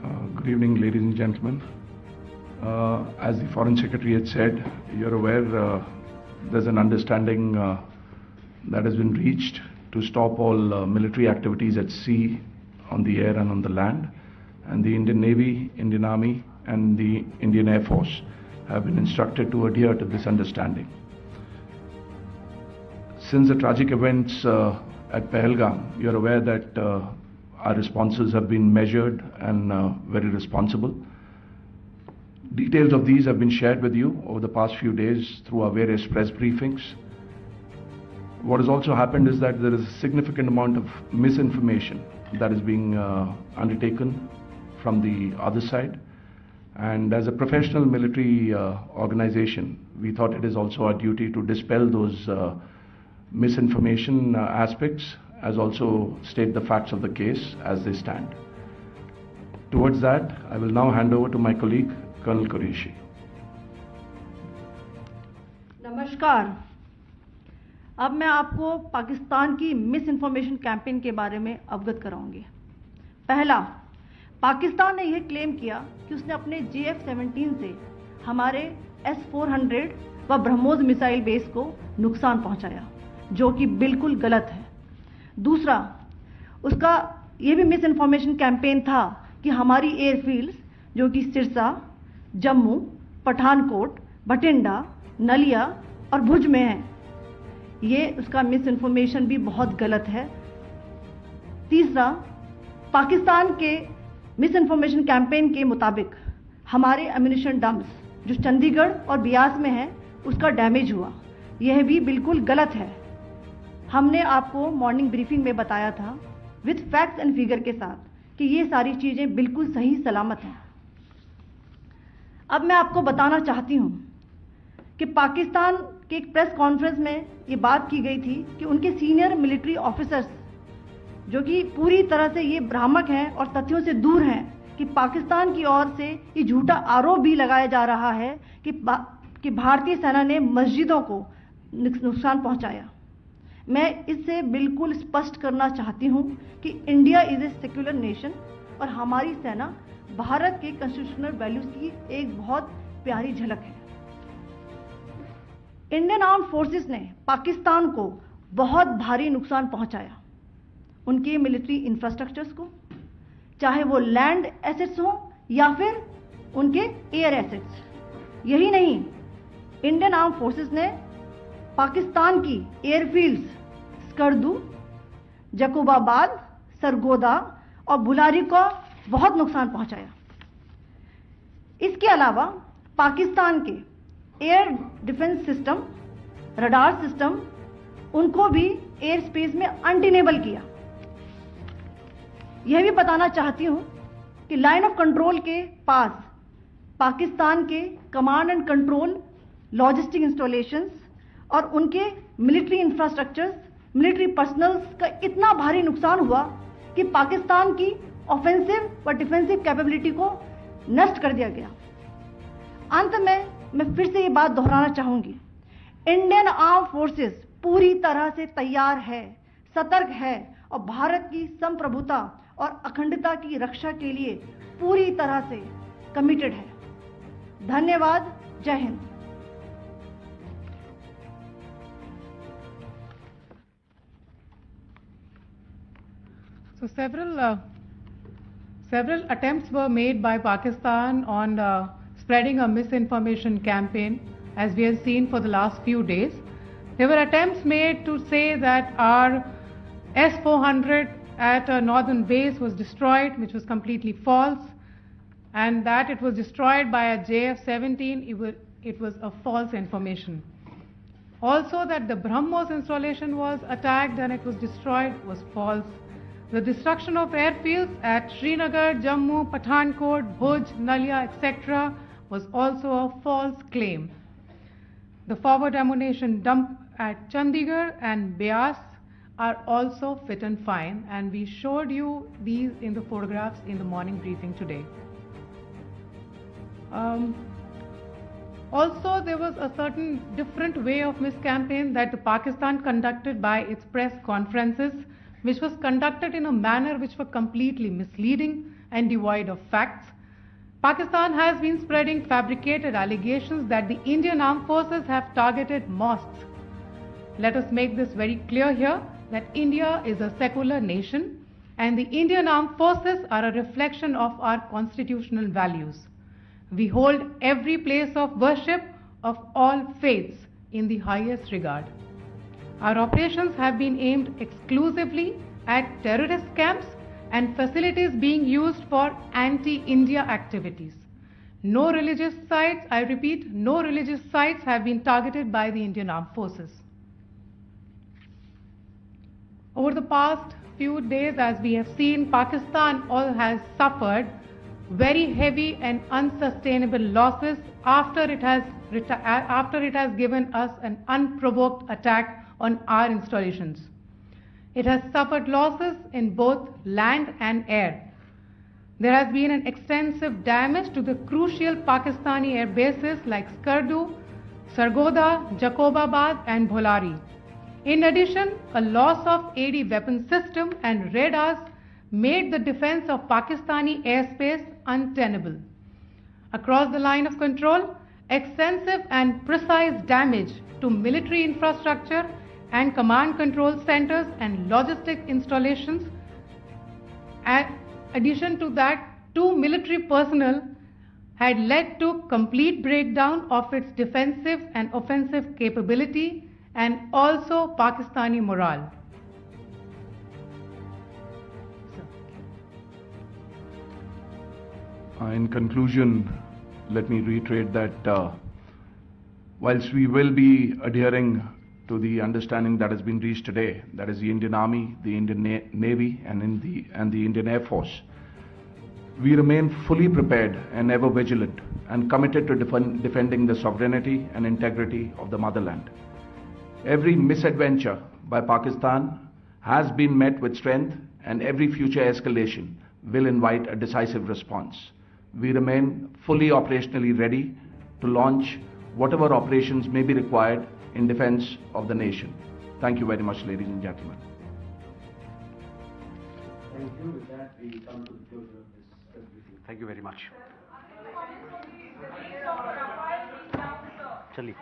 Good evening, ladies and gentlemen. As the Foreign Secretary had said, you're aware there's an understanding that has been reached to stop all military activities at sea, on the air and on the land. And the Indian Navy, Indian Army and the Indian Air Force have been instructed to adhere to this understanding. Since the tragic events at Pahalgam, you're aware that our responses have been measured and very responsible. Details of these have been shared with you over the past few days through our various press briefings. What has also happened is that there is a significant amount of misinformation that is being undertaken from the other side. And as a professional military organization, we thought it is also our duty to dispel those misinformation aspects, as also state the facts of the case as they stand. Towards that, I will now hand over to my colleague, Colonel Qureshi. नमस्कार। अब मैं आपको पाकिस्तान की miss information campaign के बारे में अवगत कराऊंगी। पहला, पाकिस्तान ने यह क्लेम किया कि उसने अपने JF-17 से हमारे S-400 व ब्रह्मोस मिसाइल बेस को नुकसान पहुंचाया, जो कि बिल्कुल गलत है। दूसरा, उसका यह भी मिस इन्फॉर्मेशन कैंपेन था कि हमारी एयरफील्ड्स जो कि सिरसा, जम्मू, पठानकोट, बठिंडा, नलिया और भुज में हैं, ये उसका मिस इन्फॉर्मेशन भी बहुत गलत है। तीसरा, पाकिस्तान के मिस इन्फॉर्मेशन कैंपेन के मुताबिक हमारे एम्यूनिशन डंप्स जो चंडीगढ़ और बियास में हैं उसका डैमेज हुआ, यह भी बिल्कुल गलत है। हमने आपको मॉर्निंग ब्रीफिंग में बताया था विद फैक्ट्स एंड फिगर के साथ कि ये सारी चीज़ें बिल्कुल सही सलामत हैं। अब मैं आपको बताना चाहती हूँ कि पाकिस्तान के एक प्रेस कॉन्फ्रेंस में ये बात की गई थी कि उनके सीनियर मिलिट्री ऑफिसर्स जो कि पूरी तरह से ये भ्रामक हैं और तथ्यों से दूर हैं कि पाकिस्तान की ओर से ये झूठा आरोप भी लगाया जा रहा है कि भारतीय सेना ने मस्जिदों को नुकसान पहुंचाया। मैं इससे बिल्कुल स्पष्ट करना चाहती हूं कि India is a secular nation और हमारी सेना भारत के कॉन्स्टिट्यूशनल वैल्यूज की एक बहुत प्यारी झलक है। इंडियन आर्म फोर्सेस ने पाकिस्तान को बहुत भारी नुकसान पहुंचाया, उनके मिलिट्री इंफ्रास्ट्रक्चर्स को, चाहे वो लैंड एसेट्स हो या फिर उनके एयर एसेट्स। यही नहीं, इंडियन आर्म फोर्सेस ने पाकिस्तान की एयरफील्ड्स स्कर्दू, जकोबाबाद, सरगोदा और बुलारी को बहुत नुकसान पहुंचाया। इसके अलावा पाकिस्तान के air defence system, radar system, उनको भी एयर स्पेस में अनटेनेबल किया। यह भी बताना चाहती हूं कि लाइन ऑफ कंट्रोल के पास पाकिस्तान के command and control logistic installations और उनके मिलिट्री इंफ्रास्ट्रक्चर्स, मिलिट्री पर्सनल्स का इतना भारी नुकसान हुआ कि पाकिस्तान की ऑफेंसिव व डिफेंसिव कैपेबिलिटी को नष्ट कर दिया गया। अंत में मैं फिर से ये बात दोहराना चाहूंगी, इंडियन आर्म फोर्सेस पूरी तरह से तैयार है, सतर्क है और भारत की संप्रभुता और अखंडता की रक्षा के लिए पूरी तरह से कमिटेड है। धन्यवाद। जय Hind. So several attempts were made by Pakistan on spreading a misinformation campaign, as we have seen for the last few days. There were attempts made to say that our S-400 at a northern base was destroyed, which was completely false, and that it was destroyed by a JF-17, it was a false information. Also that the BrahMos installation was attacked and it was destroyed was false. The destruction of airfields at Srinagar, Jammu, Pathankot, Bhuj, Nalia, etc. was also a false claim. The forward ammunition dump at Chandigarh and Beas are also fit and fine, and we showed you these in the photographs in the morning briefing today. Also, there was a certain different way of miscampaign that the Pakistan conducted by its press conferences, which was conducted in a manner which were completely misleading. and devoid of facts. Pakistan has been spreading fabricated allegations that the Indian Armed Forces have targeted mosques. Let us make this very clear here that India is a secular nation and the Indian Armed Forces are a reflection of our constitutional values. We hold every place of worship of all faiths in the highest regard. Our operations have been aimed exclusively at terrorist camps and facilities being used for anti-India activities. No religious sites, I repeat, no religious sites have been targeted by the Indian Armed Forces. Over the past few days, as we have seen, Pakistan has suffered very heavy and unsustainable losses after it has given us an unprovoked attack on our installations. It has suffered losses in both land and air. There has been an extensive damage to the crucial Pakistani air bases like Skardu, Sargodha, Jacobabad and Bholari. In addition, a loss of AD weapon system and radars made the defense of Pakistani airspace untenable. Across the line of control, extensive and precise damage to military infrastructure and command control centers and logistic installations. In addition to that, 2 military personnel had led to complete breakdown of its defensive and offensive capability and also Pakistani morale. In conclusion, let me reiterate that whilst we will be adhering to the understanding that has been reached today, that is the Indian Army, the Indian Navy and the Indian Air Force, we remain fully prepared and ever vigilant and committed to defending the sovereignty and integrity of the motherland. Every misadventure by Pakistan has been met with strength and every future escalation will invite a decisive response. We remain fully operationally ready to launch whatever operations may be required in defense of the nation. Thank you very much, ladies and gentlemen. Thank you. With that, we come to the closure of this press briefing. Thank you very much. Chali.